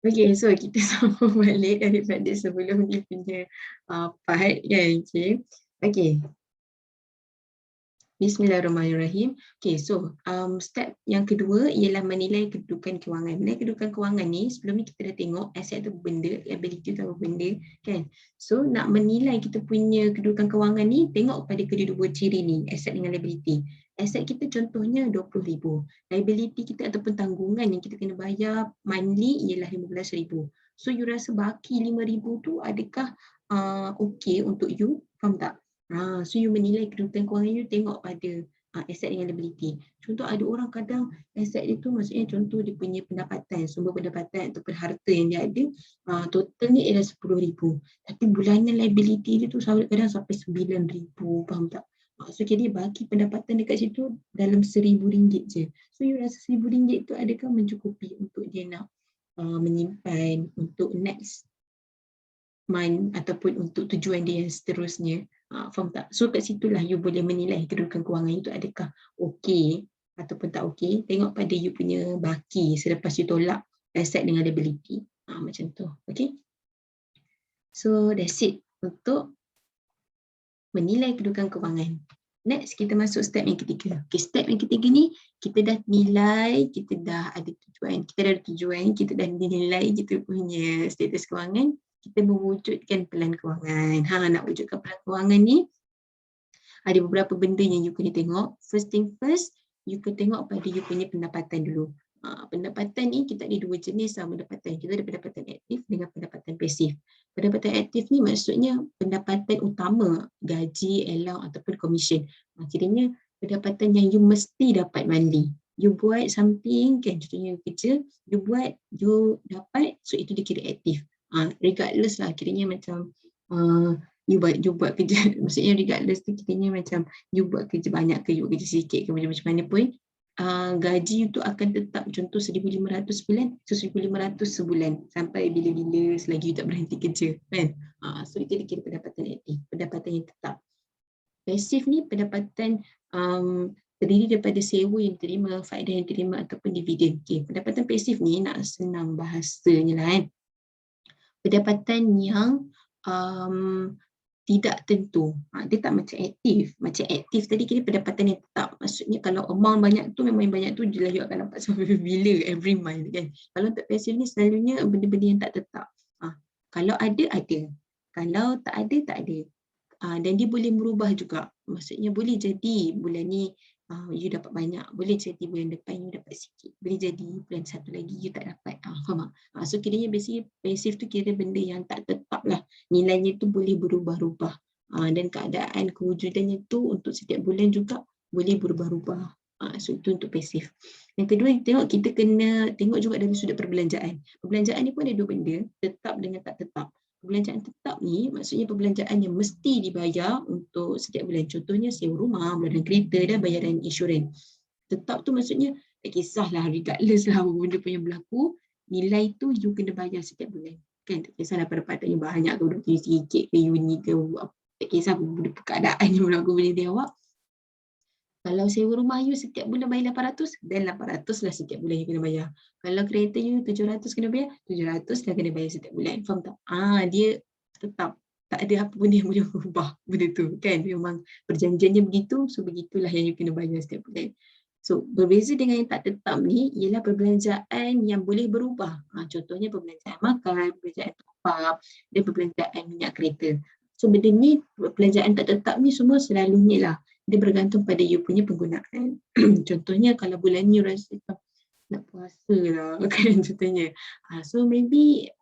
Okay, so kita sambung balik daripada sebelum dia punya part kan. Okay. Bismillahirrahmanirrahim. Okay, so step yang kedua ialah menilai kedudukan kewangan. Menilai kedudukan kewangan ni, sebelum ni kita dah tengok aset tu benda, liability tu apa benda kan. So nak menilai kita punya kedudukan kewangan ni, tengok pada kedua-dua ciri ni, aset dengan liability. Aset kita contohnya 20,000. Liability kita ataupun tanggungan yang kita kena bayar monthly ialah 15,000. So you rasa baki 5,000 tu adakah okay untuk you? Faham tak? So you menilai kedudukan kewangan you tengok pada aset dengan liability. Contoh ada orang kadang aset dia tu maksudnya contoh dia punya pendapatan, sumber pendapatan ataupun harta yang dia ada totalnya ialah 10,000. Tapi bulanan liability dia tu kadang sampai 9,000, faham tak? So jadi bagi pendapatan dekat situ dalam RM1,000 je. So you rasa RM1,000 tu adakah mencukupi untuk dia nak menyimpan untuk next month ataupun untuk tujuan dia yang seterusnya. Faham tak? So kat situlah you boleh menilai kedudukan kewangan itu adakah okey ataupun tak okey. Tengok pada you punya baki selepas you tolak aset dengan liability. Macam tu. Okay. So that's it untuk menilai kedudukan kewangan. Next kita masuk step yang ketiga. Okay, step yang ketiga ni kita dah nilai, kita dah ada tujuan, kita dah nilai kita punya status kewangan, kita mewujudkan pelan kewangan. Nak wujudkan pelan kewangan ni ada beberapa benda yang you kena tengok. First thing first, you kena tengok pada you punya pendapatan dulu. Pendapatan ni kita ada dua jenis pendapatan. Kita ada pendapatan aktif dengan pendapatan pasif. Pendapatan aktif ni maksudnya pendapatan utama, gaji, allowance ataupun komisen. Kiranya pendapatan yang you mesti dapat monthly. You buat something, kan, contohnya kerja, you buat, you dapat, so itu dikira aktif. Regardless lah, kiranya macam you buat kerja, maksudnya regardless tu kiranya macam you buat kerja banyak ke, you buat kerja sikit ke, macam mana pun, gaji itu akan tetap contoh 1,500 sebulan, so 1,500 sebulan sampai bila-bila selagi you tak berhenti kerja kan. So itu dikira pendapatan aktif, pendapatan yang tetap. Pasif ni pendapatan terdiri daripada sewa yang diterima, faedah yang diterima ataupun dividen. Okay, pendapatan pasif ni nak senang bahasanya lah kan. Pendapatan yang tidak tentu. Dia tak macam aktif. Macam aktif tadi kira pendapatan yang tetap. Maksudnya kalau amount banyak tu memang banyak tu jelas you akan dapat sampai bila every month kan. Kalau untuk pasif ni selalunya benda-benda yang tak tetap. Kalau ada, ada. Kalau tak ada, tak ada. Dan dia boleh merubah juga. Maksudnya boleh jadi bulan ni you dapat banyak. Boleh jadi bulan depan you dapat sikit. Boleh jadi bulan satu lagi you tak dapat. Faham tak? So kiranya basically pasif tu kira benda yang tak tetap lah. Nilainya tu boleh berubah-ubah. Dan keadaan kewujudannya tu untuk setiap bulan juga boleh berubah-ubah. So itu untuk pasif. Yang kedua, kita kena tengok juga dari sudut perbelanjaan. Perbelanjaan ni pun ada dua benda, tetap dengan tak tetap. Perbelanjaan tetap ni maksudnya perbelanjaan yang mesti dibayar untuk setiap bulan. Contohnya sewa rumah, bulanan kereta dan bayaran insurans. Tetap tu maksudnya tak kisahlah, regardless lah apa benda pun yang berlaku, nilai tu you kena bayar setiap bulan. Kan, tak kisahlah pendapatannya banyak ke, duduk sikit ke, uni ke, tak kisah apa keadaan yang berlaku pada diri awak. Kalau sewa rumah you setiap bulan bayar 800, dan 800 lah setiap bulan you kena bayar. Kalau kereta you 700 kena bayar, 700 lah kena bayar setiap bulan. Faham tak? Dia tetap. Tak ada apa benda yang boleh berubah benda tu kan. Memang perjanjiannya begitu, so begitulah yang you kena bayar setiap bulan. So berbeza dengan yang tak tetap ni ialah perbelanjaan yang boleh berubah. Contohnya perbelanjaan makan, perbelanjaan top-up dan perbelanjaan minyak kereta. So benda ni, perbelanjaan tak tetap ni semua selalunya lah. Dia bergantung pada you punya penggunaan. Contohnya kalau bulan ni you rasa nak puasa lah kan contohnya. So maybe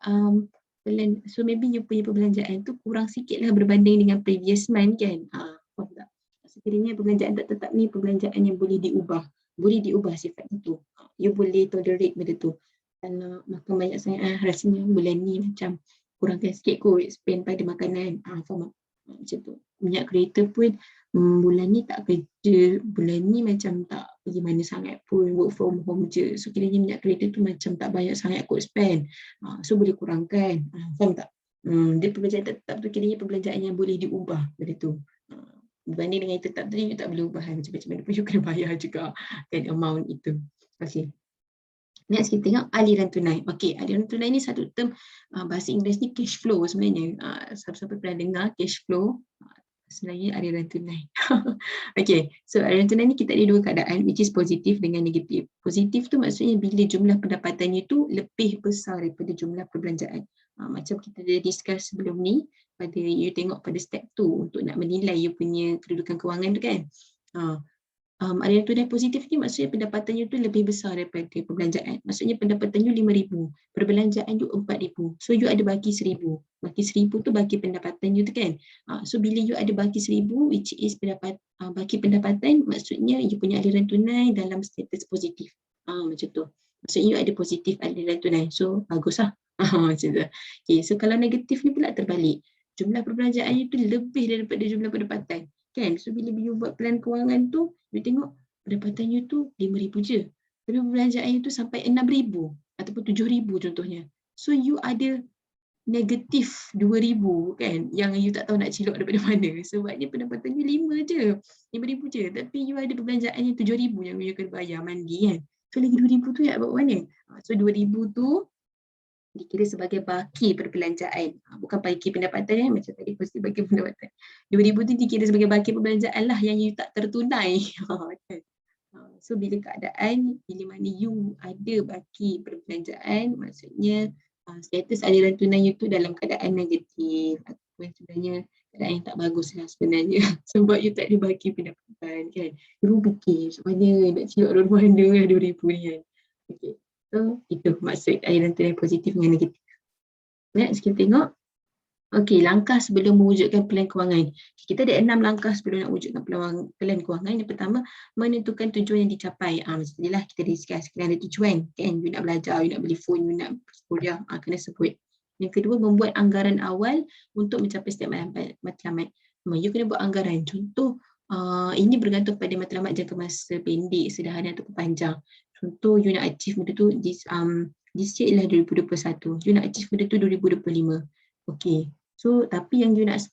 you punya perbelanjaan tu kurang sikit lah berbanding dengan previous month kan. Faham tak? Sekiranya perbelanjaan tak tetap ni perbelanjaan yang boleh diubah. Boleh diubah sifat itu. You boleh tolerate benda tu. Kalau makan banyak sangat rasanya bulan ni macam kurangkan sikit kot spend pada makanan. Faham tak? Macam tu. Minyak kereta pun bulan ni tak kerja, bulan ni macam tak pergi mana sangat pun, work from home je. So kiranya minyak kereta tu macam tak banyak sangat kot spend. So boleh kurangkan. Faham tak? Dia perbelanjaan tetap tu kiranya perbelanjaan yang boleh diubah benda tu. Berbanding dengan yang tetap tadi, you tak boleh ubah macam mana pun you kena bayar juga kan amount itu. Okay. Next kita tengok aliran tunai. Okey, aliran tunai ni satu term bahasa Inggeris ni cash flow sebenarnya. Siapa-siapa pernah dengar cash flow, sebenarnya aliran tunai. Okey, so aliran tunai ni kita ada dua keadaan which is positif dengan negatif. Positif tu maksudnya bila jumlah pendapatannya tu lebih besar daripada jumlah perbelanjaan. Macam kita dah discuss sebelum ni, pada you tengok pada step tu untuk nak menilai you punya kedudukan kewangan tu kan. Aliran tunai positif ni maksudnya pendapatannya tu lebih besar daripada perbelanjaan. Maksudnya pendapatan you 5,000, perbelanjaan you 4,000. So you ada baki 1,000. Baki 1,000 tu baki pendapatan you tu kan. So bila you ada baki 1,000 which is baki pendapatan, maksudnya you punya aliran tunai dalam status positif. Macam tu. Maksudnya you ada positif aliran tunai. So baguslah. Macam tu. Okay, so kalau negatif ni pula terbalik. Jumlah perbelanjaan you tu lebih daripada jumlah pendapatan. Kan? So bila you buat plan kewangan tu, you tengok pendapatan you tu 5,000 je. Tapi perbelanjaan you tu sampai 6,000 ataupun 7,000 contohnya. So you ada negatif 2,000 kan, yang you tak tahu nak celok daripada mana. Sebabnya pendapatan you 5 je, 5,000 je. Tapi you ada perbelanjaan yang 7,000 yang you kena bayar mandi kan. So lagi 2,000 tu nak buat mana? So 2,000 tu dikira sebagai baki perbelanjaan. Bukan baki pendapatan macam tadi mesti baki pendapatan. 2,000 tu dikira sebagai baki perbelanjaan lah yang you tak tertunai. So bila keadaan, bila mana you ada baki perbelanjaan, maksudnya status aliran tunai you tu dalam keadaan negatif ataupun sebenarnya keadaan yang tak bagus lah sebenarnya. Sebab you tak ada baki pendapatan kan. You fikir macam mana nak cilok rumah mana 2,000 ni kan. Okay. So, itu maksud aliran tunai positif dengan negatif. Next, kita tengok. Okey, langkah sebelum mewujudkan plan kewangan. Kita ada 6 langkah sebelum nak wujudkan plan kewangan. Yang pertama, menentukan tujuan yang dicapai. Macam tadi lah kita discuss, kena ada tujuan. Kan? You nak belajar, you nak beli phone, you nak kuliah, kena sebut. Yang kedua, membuat anggaran awal untuk mencapai setiap matlamat. You kena buat anggaran. Contoh, ini bergantung pada matlamat jangka masa pendek, sederhana atau panjang. Contoh, you nak achieve benda tu this year ialah 2021. You nak achieve benda tu 2025. Okay. So, tapi yang you nak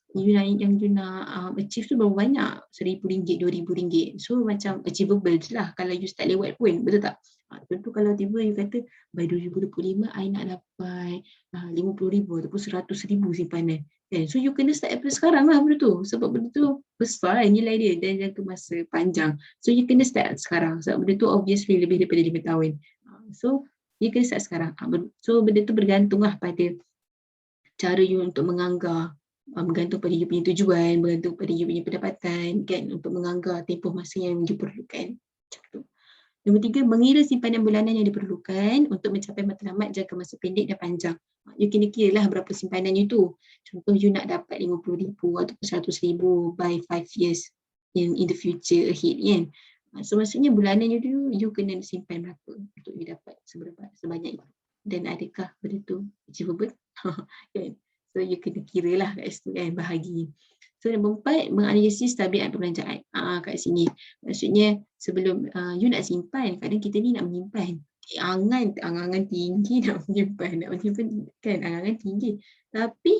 achieve tu berapa banyak? RM1,000, RM2,000. So, macam achievable je lah kalau you start lewat pun. Betul tak? Contoh kalau tiba you kata by 2025 I nak dapat 50,000 ataupun 100,000 simpanan. Okay. So, you kena start daripada sekarang lah benda tu. Sebab benda tu besar nilai dia dan jangka masa panjang. So, you kena start sekarang. Sebab benda tu obviously lebih daripada 5 tahun. So, you kena start sekarang. So, benda tu bergantung lah pada cara you untuk menganggar, bergantung pada you punya tujuan, bergantung pada you punya pendapatan kan, untuk menganggar tempoh masa yang you perlukan. Macam tu. Nombor 3, mengira simpanan bulanan yang diperlukan untuk mencapai matlamat jangka masa pendek dan panjang. You kena kira lah berapa simpanan you tu. Contoh you nak dapat 50,000 ataupun 100,000 by 5 years in the future ahead kan. So maksudnya bulanan you tu, you kena simpan berapa untuk you dapat sebanyak itu. Dan adakah benda tu achievable? Kan? So you kena kira lah kat situ kan, bahagi. So nombor 4, menganalisis tabiat perbelanjaan. Kat sini. Maksudnya sebelum you nak simpan, kadang kita ni nak menyimpan. Angan-angan tinggi nak menyimpan kan, angan tinggi. Tapi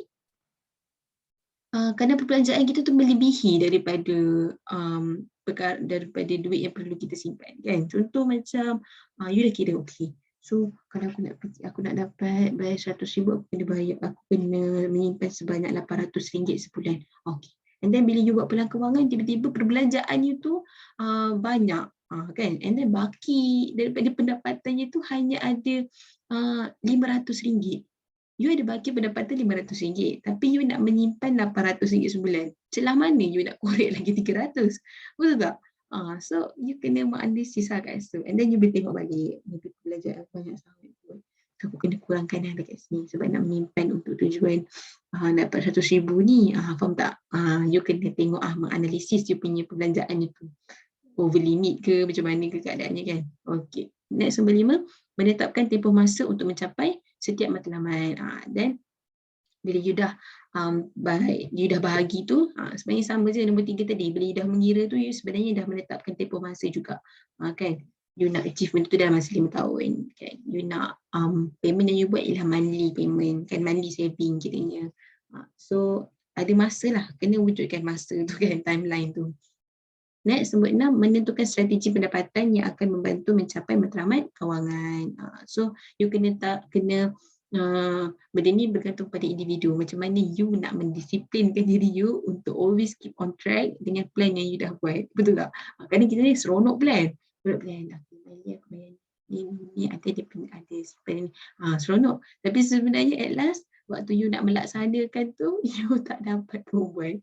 kadang perbelanjaan kita tu melebihi daripada daripada duit yang perlu kita simpan kan. Contoh macam you dah kira okey. So kalau aku nak dapat bayar 100,000, aku kena menyimpan sebanyak RM800 sebulan. Okay. And then bila you buat pelan kewangan, tiba-tiba perbelanjaan you tu banyak kan. And then baki daripada pendapatannya tu hanya ada RM500. You ada baki pendapatan RM500, tapi you nak menyimpan RM800 sebulan. Celah mana you nak korek lagi RM300? Betul tak? So you kena menganalisis lah kat situ. And then you boleh tengok balik, maybe belajar banyak sangat. So aku kena kurangkan lah dekat sini sebab nak menyimpan untuk tujuan dapat RM100,000 ni. Faham tak? You kena tengok menganalisis you punya perbelanjaan itu. Over limit ke, macam mana ke keadaannya kan? Okay. Next, nombor 5, menetapkan tempoh masa untuk mencapai setiap matlamat. Dan bila you dah you dah bahagi tu, sebenarnya sama je nombor 3 tadi. Bila you dah mengira tu, you sebenarnya dah menetapkan tempoh masa juga. Kan? You nak achieve benda tu dalam masa 5 tahun. Kan? You nak payment yang you buat ialah monthly payment. Kan? Monthly saving kiranya. So ada masa lah. Kena wujudkan masa tu kan, timeline tu. Next, nombor 6, menentukan strategi pendapatan yang akan membantu mencapai matlamat kewangan. So, you kena benda ni bergantung pada individu. Macam mana you nak mendisiplinkan diri you untuk always keep on track dengan plan yang you dah buat. Betul tak? Kadang kita ni seronok plan. Plan, aku bayar ni ada plan. Seronok. Tapi sebenarnya at last, waktu you nak melaksanakan tu, you tak dapat buat.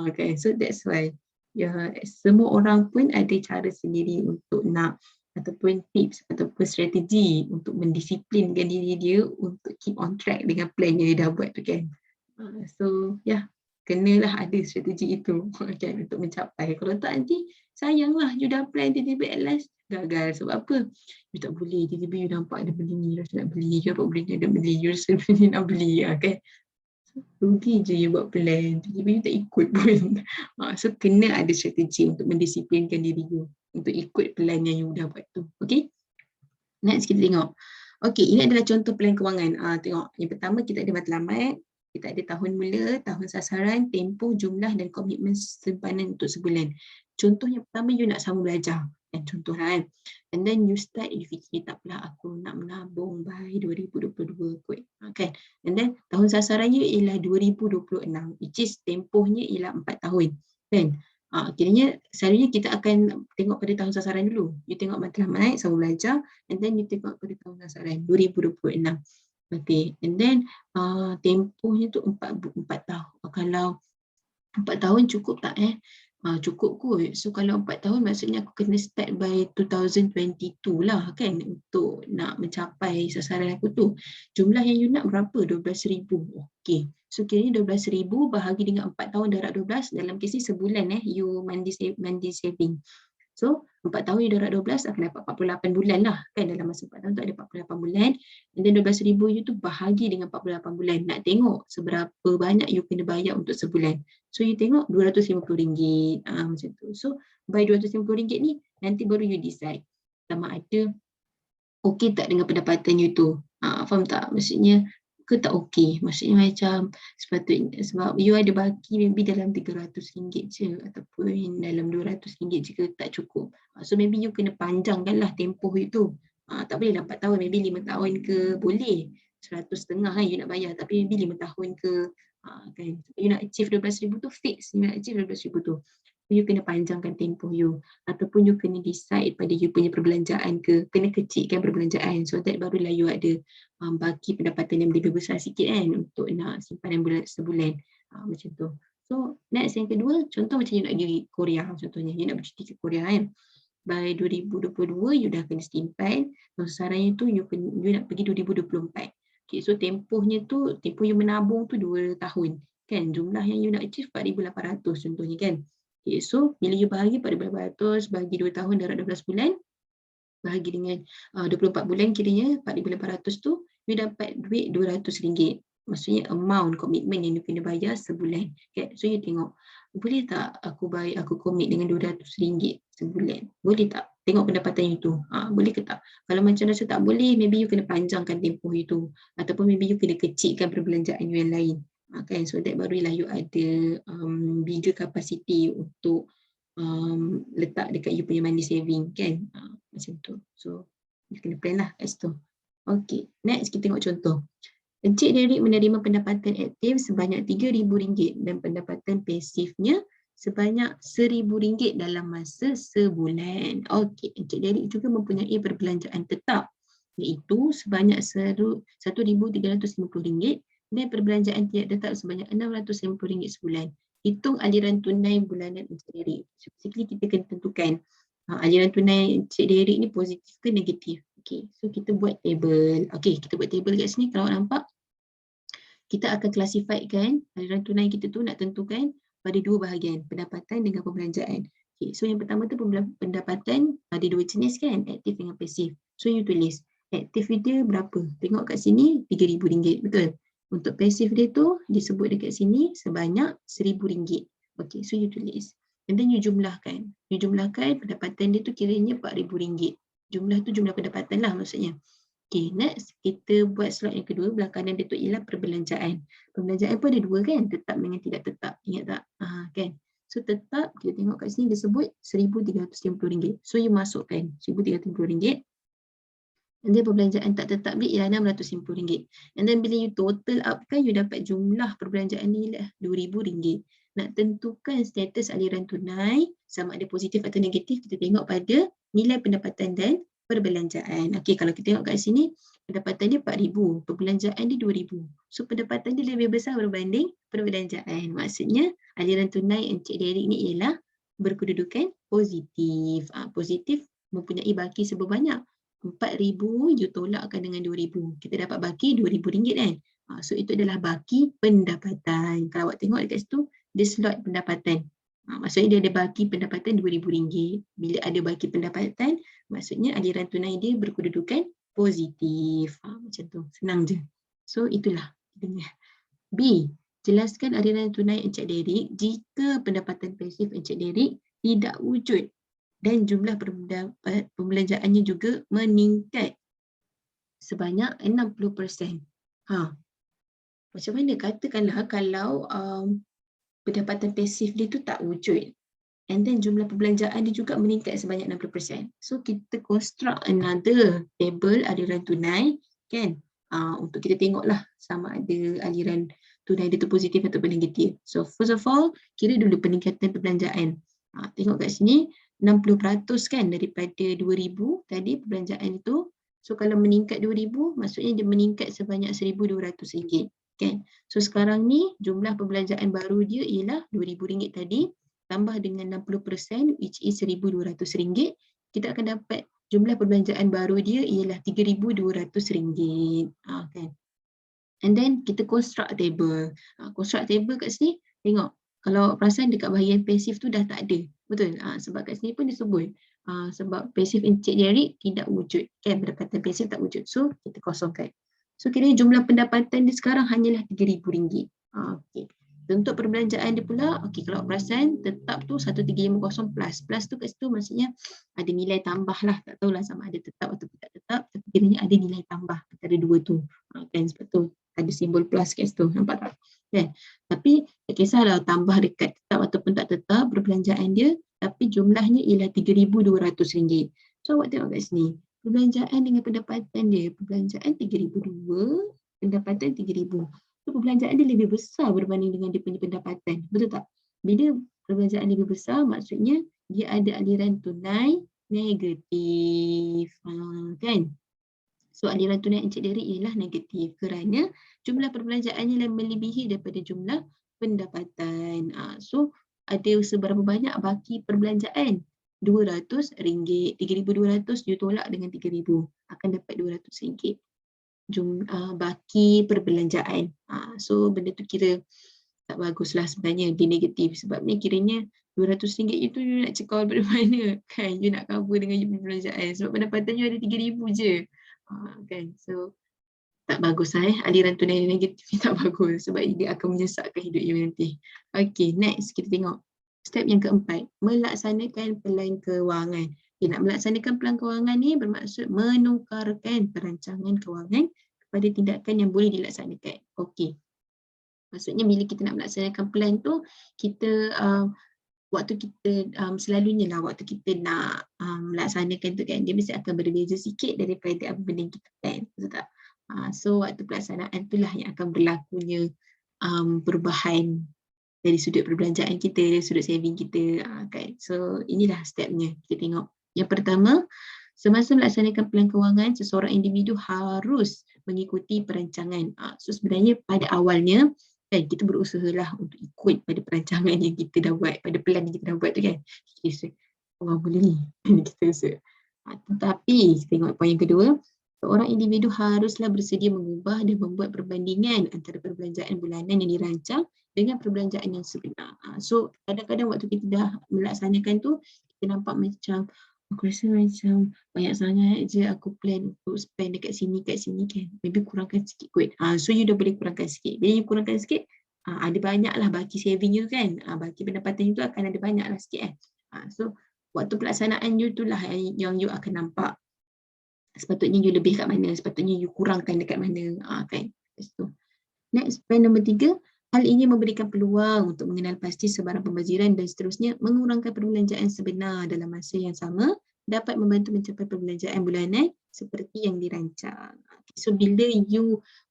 Okay, so that's why. Ya, semua orang pun ada cara sendiri untuk nak ataupun tips ataupun strategi untuk mendisiplinkan diri dia untuk keep on track dengan plan yang dia dah buat tu kan. So kenalah ada strategi itu kan untuk mencapai. Kalau tak nanti sayanglah you dah plan tiba-tiba at last gagal. Sebab apa? You tak boleh tiba-tiba you nampak ada beli ni rasa nak beli, you nampak beli ni ada beli, you rasa beli nak beli kan. Rugi je you buat plan, tiba-tiba you tak ikut pun. So kena ada strategi untuk mendisiplinkan diri you untuk ikut plan yang you dah buat tu. Okay, next kita tengok. Okay, ini adalah contoh plan kewangan. Tengok, yang pertama kita ada matlamat, kita ada tahun mula, tahun sasaran, tempoh, jumlah dan komitmen simpanan untuk sebulan. Contoh yang pertama, you nak sambung belajar. Contoh lah kan. And then you start, you fikir tak apalah aku nak menabung by 2022 kot. Kan? And then tahun sasarannya ialah 2026, which is tempohnya ialah 4 tahun. Kan? Kiranya selalunya kita akan tengok pada tahun sasaran dulu. You tengok matlamat, sambung belajar, and then you tengok pada tahun sasaran 2026. Okay, and then tempohnya tu 4 tahun. Kalau 4 tahun cukup tak cukup kot. So kalau 4 tahun maksudnya aku kena start by 2022 lah kan untuk nak mencapai sasaran aku tu. Jumlah yang you nak berapa? 12,000. Okay. So kiranya 12,000 bahagi dengan 4 tahun darab 12, dalam kes ni sebulan you mandi saving. So 4 tahun you darab 12 akan dapat 48 bulan lah kan, dalam masa 4 tahun tu ada 48 bulan, and then 12,000 you tu bahagi dengan 48 bulan. Nak tengok seberapa banyak you kena bayar untuk sebulan. So you tengok RM250 macam tu. So by RM250 ni nanti baru you decide sama ada okey tak dengan pendapatan you tu. Faham tak? Maksudnya ke tak okey? Maksudnya macam sepatutnya sebab you ada baki maybe dalam RM300 je ataupun dalam RM200 je ke tak cukup. So maybe you kena panjangkanlah tempoh itu. Tak boleh 4 tahun, maybe 5 tahun ke boleh. 100.5 kan you nak bayar, tapi maybe 5 tahun ke kan. You nak achieve 12,000 tu fix, you nak achieve 12,000 tu. You kena panjangkan tempoh you, ataupun you kena decide pada you punya perbelanjaan ke, kena kecilkan perbelanjaan, so that barulah you ada baki pendapatan yang lebih besar sikit kan untuk nak simpanan sebulan macam tu. So next yang kedua, contoh macam you nak pergi Korea contohnya, you nak bercuti ke Korea kan. By 2022 you dah kena simpan, sasarannya tu you nak pergi 2024. Okay, so tempohnya tu, tempoh you menabung tu 2 tahun kan, jumlah yang you nak achieve 4,800 contohnya kan. Okay, so bila you bahagi 4,800 bahagi 2 tahun darab 12 bulan, bahagi dengan 24 bulan kiranya 4,800 tu, you dapat duit RM200. Maksudnya amount komitmen yang you kena bayar sebulan. Okay, so you tengok, boleh tak aku commit dengan RM200 sebulan? Boleh tak? Tengok pendapatan you tu. Boleh ke tak? Kalau macam rasa tak boleh, maybe you kena panjangkan tempoh you tu. Ataupun maybe you kena kecilkan perbelanjaan you yang lain. Kan, so that barulah you ada bigger capacity untuk letak dekat you punya money saving kan, macam tu. So you kena plan lah kat situ. Okay, next kita tengok contoh. Encik Derek menerima pendapatan aktif sebanyak RM3,000 dan pendapatan pasifnya sebanyak RM1,000 dalam masa sebulan. Okay, Encik Derek juga mempunyai perbelanjaan tetap iaitu sebanyak RM1,350 dan perbelanjaan tidak tetap sebanyak RM650 sebulan. Hitung aliran tunai bulanan Encik Derek. So, basically kita kena tentukan aliran tunai Encik Derek ni positif ke negatif. Okay, so kita buat table. Okay, kita buat table kat sini. Kalau nampak, kita akan classifykan aliran tunai kita tu, nak tentukan pada 2 bahagian, pendapatan dengan perbelanjaan. Okay, so yang pertama tu pendapatan ada 2 jenis kan, aktif dengan pasif. So you tulis aktif dia berapa? Tengok kat sini RM3,000, betul? Untuk pasif dia tu disebut dekat sini sebanyak RM1,000. Okay, so you tulis. And then you jumlahkan. You jumlahkan pendapatan dia tu kiranya RM4,000. Jumlah tu jumlah pendapatan lah maksudnya. Okay, next kita buat slot yang kedua. Belah kanan dia tu ialah perbelanjaan. Perbelanjaan pun ada 2 kan, tetap dengan tidak tetap. Ingat tak? Kan? So tetap kita tengok kat sini dia sebut RM1,350. So you masukkan RM1,350. And then perbelanjaan tak tetap dia ialah RM650. And then bila you total up kan, you dapat jumlah perbelanjaan ni lah RM2,000. Nak tentukan status aliran tunai sama ada positif atau negatif, kita tengok pada nilai pendapatan dan perbelanjaan. Okey, kalau kita tengok kat sini, pendapatan dia RM4,000, perbelanjaan dia RM2,000. So pendapatan dia lebih besar berbanding perbelanjaan. Maksudnya aliran tunai Encik Derek ni ialah berkedudukan positif. Positif mempunyai baki sebanyak RM4,000, you tolakkan dengan RM2,000. Kita dapat baki RM2,000 kan. So itu adalah baki pendapatan. Kalau awak tengok dekat situ, dia slot pendapatan. Maksudnya dia ada baki pendapatan RM2,000. Bila ada baki pendapatan, maksudnya aliran tunai dia berkedudukan positif. Macam tu, senang je. So itulah. B. Jelaskan aliran tunai Encik Derek jika pendapatan pasif Encik Derek tidak wujud dan jumlah pembelanjaannya juga meningkat sebanyak 60%. Macam mana? Katakanlah kalau pendapatan pasif dia tu tak wujud and then jumlah perbelanjaan dia juga meningkat sebanyak 60%. So kita construct another table aliran tunai kan, untuk kita tengoklah sama ada aliran tunai dia tu positif atau negatif. So first of all, kira dulu peningkatan perbelanjaan. Tengok kat sini 60% kan daripada RM2,000 tadi perbelanjaan itu. So kalau meningkat RM2,000, maksudnya dia meningkat sebanyak RM1,200 kan. So sekarang ni jumlah perbelanjaan baru dia ialah RM2,000 tadi tambah dengan 60% which is RM1,200. Kita akan dapat jumlah perbelanjaan baru dia ialah RM3,200 kan. And then kita construct table. Construct table kat sini, tengok. Kalau perasan dekat bahagian pasif tu dah tak ada. Betul? Sebab kat sini pun disebut. Sebab pasif Encik Derek tidak wujud. Kan? Pendapatan pasif tak wujud. So, kita kosongkan. So, kira jumlah pendapatan dia sekarang hanyalah RM3,000. Okay. Untuk perbelanjaan dia pula, okay, kalau perasan tetap tu 1350 plus. Plus tu kat situ maksudnya ada nilai tambah lah. Tak tahulah sama ada tetap atau tidak tetap. Tapi kiranya ada nilai tambah antara dua tu. Kan? Sebab tu ada simbol plus kat situ. Nampak tak? Kan? Tapi tak kisahlah tambah dekat tetap ataupun tak tetap perbelanjaan dia, tapi jumlahnya ialah RM3,200. So awak tengok kat sini, perbelanjaan dengan pendapatan dia, perbelanjaan RM3,200, pendapatan RM3,000. So perbelanjaan dia lebih besar berbanding dengan dia punya pendapatan. Betul tak? Bila perbelanjaan lebih besar, maksudnya dia ada aliran tunai negatif. Kan? So aliran tunai Encik Derek ialah negatif kerana jumlah perbelanjaannya melebihi daripada jumlah pendapatan. So ada seberapa banyak baki perbelanjaan? RM200. RM3,200 you tolak dengan RM3,000. Akan dapat RM200. Baki perbelanjaan. So benda tu kira tak baguslah sebenarnya, dia negatif. Sebabnya kiranya RM200 itu you nak cekal dari mana? Kan? You nak cover dengan you perbelanjaan. Sebab pendapatan you ada RM3,000 je. Kan? So tak bagus aliran tunai negatif ni tak bagus sebab dia akan menyesatkan hidup you nanti. Okay, next kita tengok step yang keempat, melaksanakan pelan kewangan. Nak melaksanakan pelan kewangan ni bermaksud menukarkan perancangan kewangan kepada tindakan yang boleh dilaksanakan. Okay, maksudnya bila kita nak melaksanakan pelan tu, kita waktu kita selalunya lah waktu kita nak melaksanakan tu kan, dia mesti akan berbeza sikit daripada apa benda yang kita plan, betul tak? So waktu pelaksanaan itulah yang akan berlakunya perubahan dari sudut perbelanjaan kita, dari sudut saving kita kan. So inilah stepnya, kita tengok. Yang pertama, semasa melaksanakan pelan kewangan, seseorang individu harus mengikuti perancangan. So sebenarnya pada awalnya kan kita berusahalah untuk ikut pada perancangan yang kita dah buat, pada plan yang kita dah buat tu kan. Kita orang boleh ni, kita rasa. Tetapi tengok poin yang kedua, seorang individu haruslah bersedia mengubah dan membuat perbandingan antara perbelanjaan bulanan yang dirancang dengan perbelanjaan yang sebenar. So kadang-kadang waktu kita dah melaksanakan tu, kita nampak macam aku rasa macam banyak sangat je aku plan untuk spend dekat sini kan. Maybe kurangkan sikit kot. So you dah boleh kurangkan sikit. Bila you kurangkan sikit, ada banyaklah baki saving you kan. Baki pendapatan you tu akan ada banyaklah sikit So waktu pelaksanaan you tu lah yang you akan nampak sepatutnya you lebih kat mana, sepatutnya you kurangkan dekat mana kan. So next, plan nombor 3, Hal ini memberikan peluang untuk mengenal pasti sebarang pembaziran dan seterusnya mengurangkan perbelanjaan sebenar dalam masa yang sama dapat membantu mencapai perbelanjaan bulanan seperti yang dirancang. So bila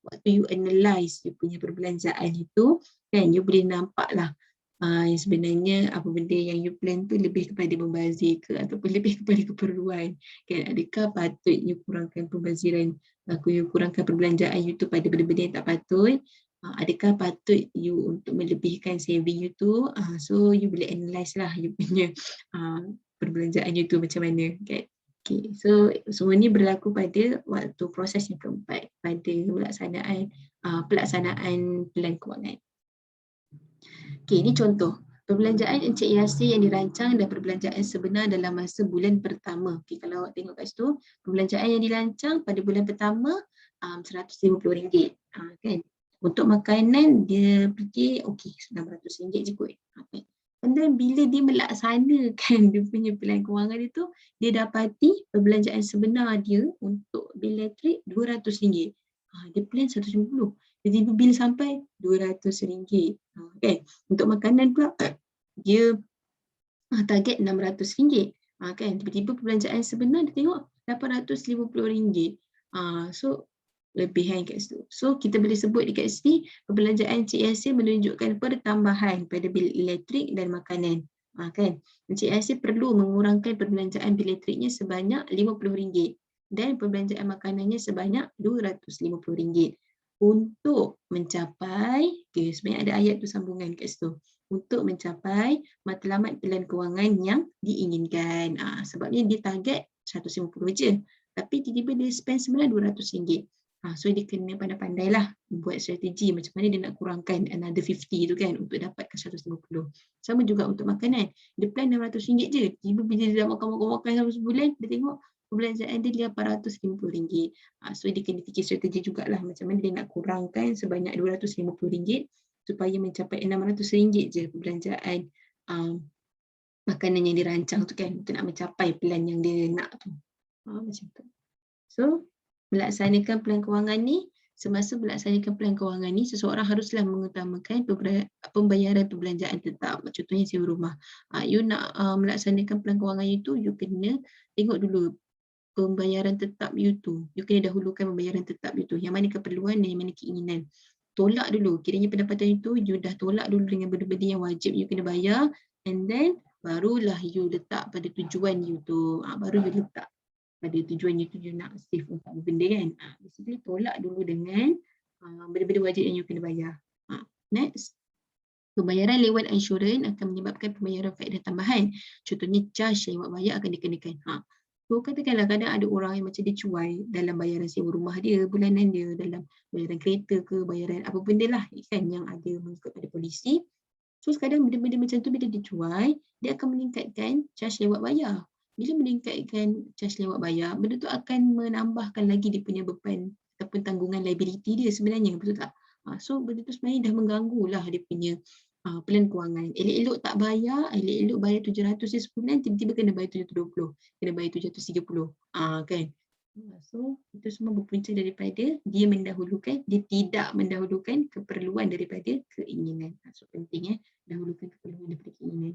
waktu you analyse you punya perbelanjaan itu, kan you boleh nampak lah yang sebenarnya apa benda yang you plan tu lebih kepada membazir ke ataupun lebih kepada keperluan. Kan adakah patut you kurangkan pembaziran, you kurangkan perbelanjaan you tu pada benda-benda yang tak patut, adakah patut you untuk melebihkan saving you tu, so you boleh analyse lah you punya perbelanjaan you tu macam mana, kan. Okay, so semua ni berlaku pada waktu proses yang keempat pada pelaksanaan pelan kewangan. Okay, ini contoh perbelanjaan Encik Yasir yang dirancang dan perbelanjaan sebenar dalam masa bulan pertama. Okay, kalau awak tengok kat situ, perbelanjaan yang dirancang pada bulan pertama RM150, kan. Untuk makanan dia fikir okey RM600 je kot. Okay. And then bila dia melaksanakan dia punya pelan kewangan itu, dia dapati perbelanjaan sebenar dia untuk bil elektrik RM200. Dia plan RM150. Jadi bil sampai RM200. Kan? Untuk makanan pula dia target RM600. Kan? Tiba-tiba perbelanjaan sebenar dia tengok RM850. So lebihan kat situ. So kita boleh sebut dekat sini perbelanjaan Encik Yasir menunjukkan pertambahan pada bil elektrik dan makanan. Kan? Encik Yasir perlu mengurangkan perbelanjaan bil elektriknya sebanyak RM50 dan perbelanjaan makanannya sebanyak RM250 untuk mencapai, okay, sebenarnya ada ayat tu sambungan kat situ, untuk mencapai matlamat pelan kewangan yang diinginkan. Sebabnya dia target RM150 je, tapi tiba-tiba dia spend sebenarnya RM200. So dia kena pandai-pandai lah buat strategi macam mana dia nak kurangkan another 50 tu kan untuk dapatkan 150. Sama juga untuk makanan. Dia plan RM600 je. Tiba bila dia dah makan selama sebulan, dia tengok perbelanjaan dia RM850. So dia kena fikir strategi jugalah macam mana dia nak kurangkan sebanyak RM250 supaya mencapai RM600 je perbelanjaan makanan yang dirancang tu kan untuk nak mencapai plan yang dia nak tu. Macam tu. So melaksanakan pelan kewangan ni, semasa melaksanakan pelan kewangan ni, seseorang haruslah mengutamakan pembayaran perbelanjaan tetap. Contohnya sewa rumah. You nak melaksanakan pelan kewangan itu, you kena tengok dulu pembayaran tetap you tu. You kena dahulukan pembayaran tetap you tu. Yang mana keperluan dan yang mana keinginan. Tolak dulu. Kiranya pendapatan itu, you dah tolak dulu dengan benda-benda yang wajib you kena bayar. And then, barulah you letak pada tujuan you tu. Baru you letak pada tujuan you tu you nak save untuk benda kan. Basically tolak dulu dengan benda-benda wajib yang you kena bayar. Next. Pembayaran lewat insurans akan menyebabkan pembayaran faedah tambahan. Contohnya charge yang awak bayar akan dikenakan. So katakanlah kadang ada orang yang macam dia cuai dalam bayaran sewa rumah dia, bulanan dia, dalam bayaran kereta ke, bayaran apa benda lah kan yang ada mengikut pada polisi. So kadang benda-benda macam tu bila dia cuai, dia akan meningkatkan charge lewat bayar. Bila meningkatkan charge lewat bayar, benda tu akan menambahkan lagi dia punya beban ataupun tanggungan liability dia sebenarnya, betul tak? So benda tu sebenarnya dah mengganggulah dia punya pelan kewangan. Elok-elok tak bayar, elok-elok bayar 700 sebulan, tiba-tiba kena bayar 720, kena bayar 730. Kan? So itu semua berpunca daripada dia tidak mendahulukan keperluan daripada keinginan. So penting dahulukan keperluan daripada keinginan.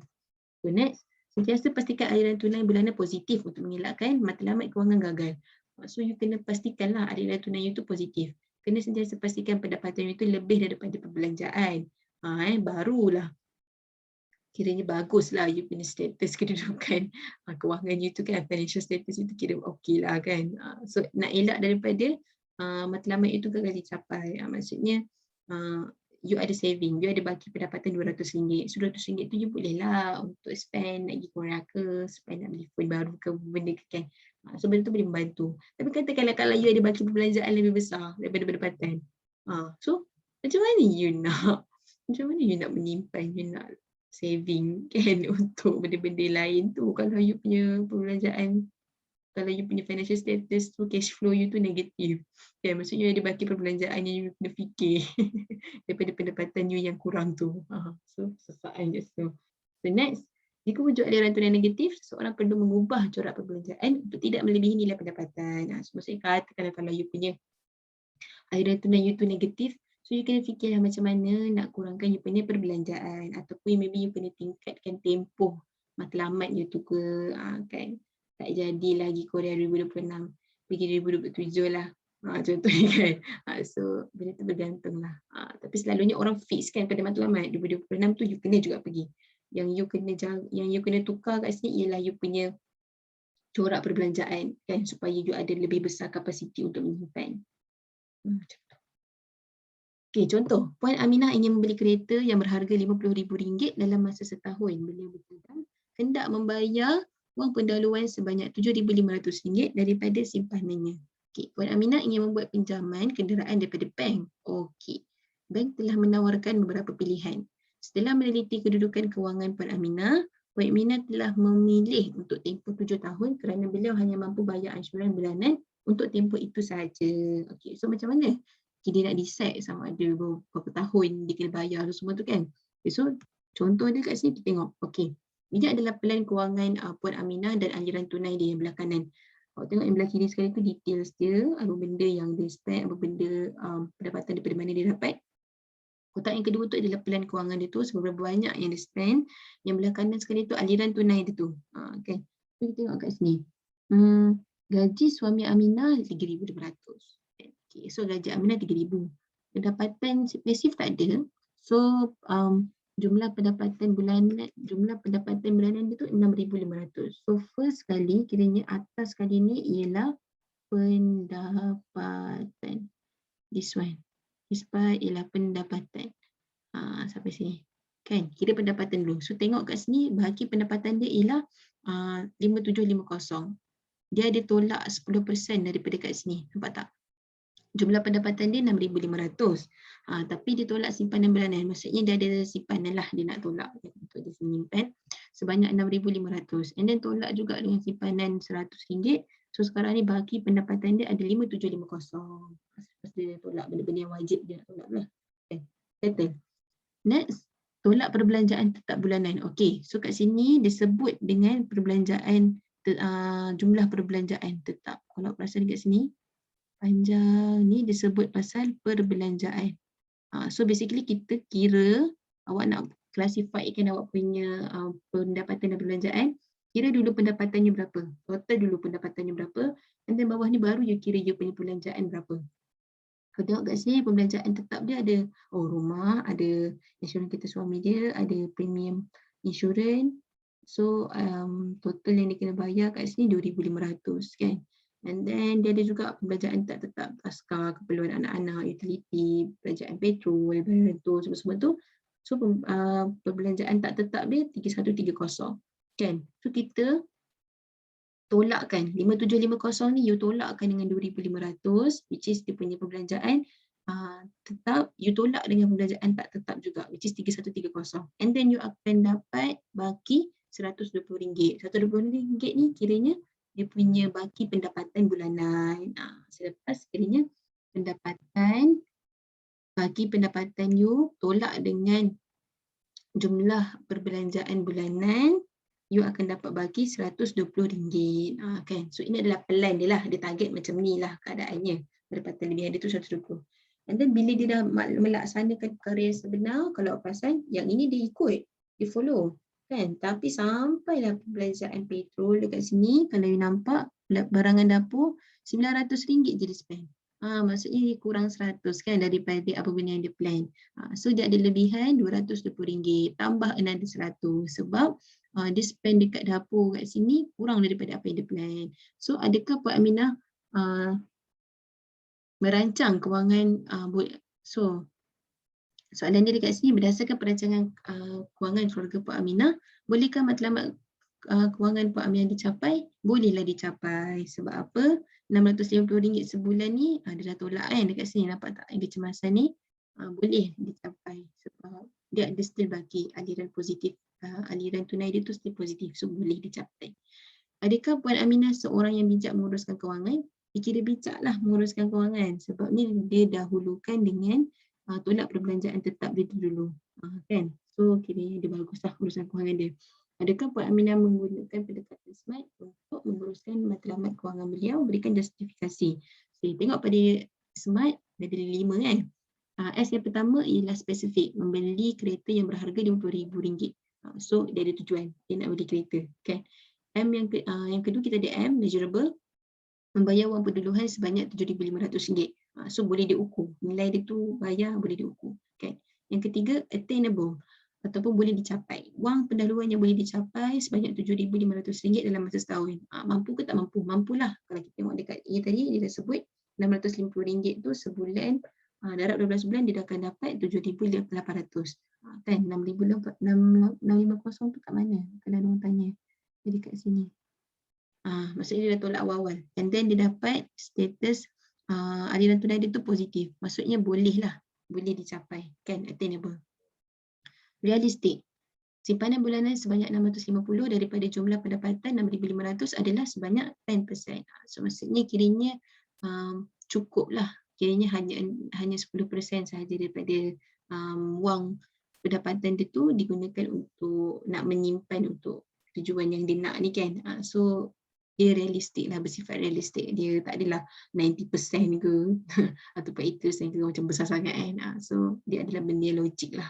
So next. Sentiasa pastikan aliran tunai bulanan positif untuk mengelakkan matlamat kewangan gagal. So you kena pastikanlah aliran tunai you tu positif. Kena sentiasa pastikan pendapatan you tu lebih daripada perbelanjaan. Barulah kiranya baguslah you punya status kedudukan kewangan you tu kan, financial status you tu kira okey lah kan. So nak elak daripada matlamat itu gagal dicapai. Maksudnya you ada saving, you ada baki pendapatan RM200. So RM200 tu you bolehlah untuk spend nak pergi Korea ke, spend nak beli phone baru ke, benda ke kan. So benda tu boleh membantu. Tapi katakanlah kalau you ada baki perbelanjaan lebih besar daripada pendapatan. So macam mana you nak menyimpan, you nak saving kan untuk benda-benda lain tu kalau you punya perbelanjaan, kalau you punya financial status tu, cash flow you tu negatif. Ya, maksudnya ada baki perbelanjaan yang you kena fikir daripada pendapatan you yang kurang tu. So, sesaan je tu. So, next. Jika wujud aliran tunai negatif, seseorang perlu mengubah corak perbelanjaan untuk tidak melebihi nilai pendapatan. So, maksudnya katakanlah kalau you punya aliran tunai you tu negatif, so So you kena fikirlah macam mana nak kurangkan you punya perbelanjaan, ataupun maybe you kena tingkatkan tempoh matlamat you tu ke, kan. Tak jadi lagi Korea 2026, pergi 2027 lah. Contohnya kan. So benda tu bergantung lah. Tapi selalunya orang fix kan pada matlamat 2026 tu you kena juga pergi. Yang you kena tukar kat sini ialah you punya corak perbelanjaan kan, supaya you ada lebih besar kapasiti untuk menyimpan. Macam tu. Okey, contoh, Puan Aminah ingin membeli kereta yang berharga RM50,000 dalam masa setahun. Beliau berkata, hendak membayar wang pendahuluan sebanyak RM7,500 daripada simpanannya. Okey, Puan Aminah ingin membuat pinjaman kenderaan daripada bank. Okey, bank telah menawarkan beberapa pilihan. Setelah meneliti kedudukan kewangan Puan Aminah telah memilih untuk tempoh 7 tahun kerana beliau hanya mampu bayar ansuran bulanan untuk tempoh itu sahaja. Okey, so macam mana? Dia nak decide sama ada berapa tahun dia kena bayar semua tu kan. Okay, so contoh dia kat sini kita tengok. Okey. Ini adalah plan kewangan Puan Aminah dan aliran tunai dia yang belah kanan. Awak tengok yang belah kiri sekali tu details dia, apa benda yang dia spend, apa benda pendapatan daripada mana dia dapat. Kotak yang kedua tu adalah plan kewangan dia tu, seberapa banyak yang dia spend. Yang belah kanan sekali tu aliran tunai dia tu. Okay. So kita tengok kat sini. Gaji suami Aminah RM3,500. Okay, so gaji Aminah RM3,000. Pendapatan pasif tak ada. So jumlah pendapatan bulanan dia tu RM6,500. So first kali kiranya atas kali ni ialah pendapatan. This one. This part ialah pendapatan. Sampai sini. Kan? Kira pendapatan dulu. So tengok kat sini bahagi pendapatan dia ialah 5750. Dia ada tolak 10% daripada kat sini. Nampak tak? Jumlah pendapatan dia 6,500. Tapi dia tolak simpanan bulanan. Maksudnya dia ada simpanan lah dia nak tolak untuk dia menyimpan sebanyak 6,500. And then tolak juga dengan simpanan RM100. So sekarang ni bagi pendapatan dia ada 5,750. Lepas dia tolak benda-benda yang wajib dia nak tolak lah. Okay. Settle. Next, tolak perbelanjaan tetap bulanan. Okay, so kat sini disebut dengan perbelanjaan jumlah perbelanjaan tetap. Kalau perasan kat sini, panjang ni disebut pasal perbelanjaan. So basically kita kira awak nak classifykan awak punya pendapatan dan perbelanjaan, kira dulu pendapatannya berapa, total dulu pendapatannya berapa, dan then bawah ni baru you kira you punya perbelanjaan berapa. Kalau tengok kat sini perbelanjaan tetap dia ada rumah, ada insurans kita suami dia, ada premium insurans. So total yang dia kena bayar kat sini 2,500 kan. And then dia ada juga perbelanjaan tak tetap, askar, keperluan anak-anak, utility, perbelanjaan petrol, bayar rental, semua-semua tu. So perbelanjaan tak tetap dia 3,130 kan. So kita tolakkan 5,750 ni, you tolakkan dengan 2,500 which is dia punya perbelanjaan tetap, you tolak dengan perbelanjaan tak tetap juga which is 3,130, and then you akan dapat baki RM120. RM120 ni kiranya dia punya baki pendapatan bulanan. Selepas kiranya baki pendapatan you tolak dengan jumlah perbelanjaan bulanan, you akan dapat bagi RM120. Kan? So ini adalah plan dia lah, dia target macam ni lah keadaannya. Pendapatan lebihan dia tu 120. And then bila dia dah melaksanakan perkara yang sebenar, kalau perasan yang ini dia ikut, dia follow. Kan? Tapi sampailah perbelanjaan petrol dekat sini, kalau you nampak barangan dapur RM900 je dia spend. Maksudnya dia kurang 100 kan daripada apa benda yang dia plan. So dia ada lebihan RM220 tambah another 100 sebab dia spend dekat dapur kat sini kurang daripada apa yang dia plan. So adakah Puan Aminah merancang kewangan soalan dia dekat sini, berdasarkan perancangan kewangan keluarga Puan Aminah, bolehkah matlamat kewangan Puan Aminah dicapai? Bolehlah dicapai. Sebab apa? RM650 sebulan ni, dia dah tolak kan dekat sini, nampak tak kecemasan ni? Boleh dicapai sebab dia ada still bagi aliran positif, aliran tunai dia tu still positif, so boleh dicapai. Adakah Puan Aminah seorang yang bijak menguruskan kewangan? Kira bijaklah menguruskan kewangan sebab ni dia dahulukan dengan tolak perbelanjaan tetap dia dulu, kan? So kiranya dia baguslah urusan kewangan dia. Adakah Puan Aminah menggunakan pendekatan SMART untuk menguruskan matlamat kewangan beliau? Berikan justifikasi. So, tengok pada SMART, dia ada 5 kan? S yang pertama ialah spesifik, membeli kereta yang berharga RM50,000. So dia ada tujuan, dia nak beli kereta, kan. Yang kedua kita ada M, measurable, membayar wang penduluhan sebanyak RM7,500. So boleh diukur, nilai dia tu bayar boleh diukur, kan. Yang ketiga attainable, ataupun boleh dicapai. Wang pendahuluan yang boleh dicapai sebanyak RM7,500 dalam masa setahun. Mampu ke tak mampu? Mampulah. Kalau kita tengok dekat ini tadi, dia dah sebut RM650 tu sebulan, darab 12 bulan dia dah akan dapat RM7,800. Kan 650 tu kat mana? Kalau orang tanya. Jadi kat sini. Maksudnya dia dah tolak awal-awal. And then dia dapat status aliran tunai dia tu positif. Maksudnya boleh dicapai, kan, attainable. Realistic. Simpanan bulanan sebanyak 650 daripada jumlah pendapatan 6,500 adalah sebanyak 10%. So maksudnya kiranya cukuplah. Kiranya hanya 10% sahaja daripada wang pendapatan dia tu digunakan untuk nak menyimpan untuk tujuan yang dia nak ni, kan. So dia realistik lah, bersifat realistik. Dia tak adalah 90% ke ataupun 80% ke macam besar sangat, kan. So dia adalah benda logik lah.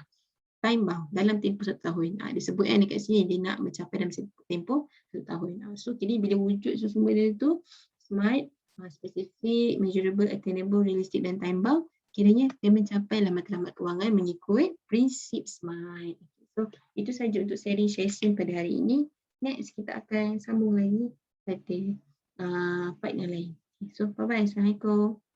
Time bound dalam tempoh 1 tahun. Dia sebut dekat sini dia nak mencapai dalam tempoh 1 tahun. So kini bila wujud semua dia tu smart, specific, measurable, attainable, realistic dan time bound, kiranya dia mencapai matlamat kewangan mengikut prinsip SMART. So itu saja untuk sharing session pada hari ini. Next kita akan sambung lagi pada part yang lain. So bye bye. Assalamualaikum.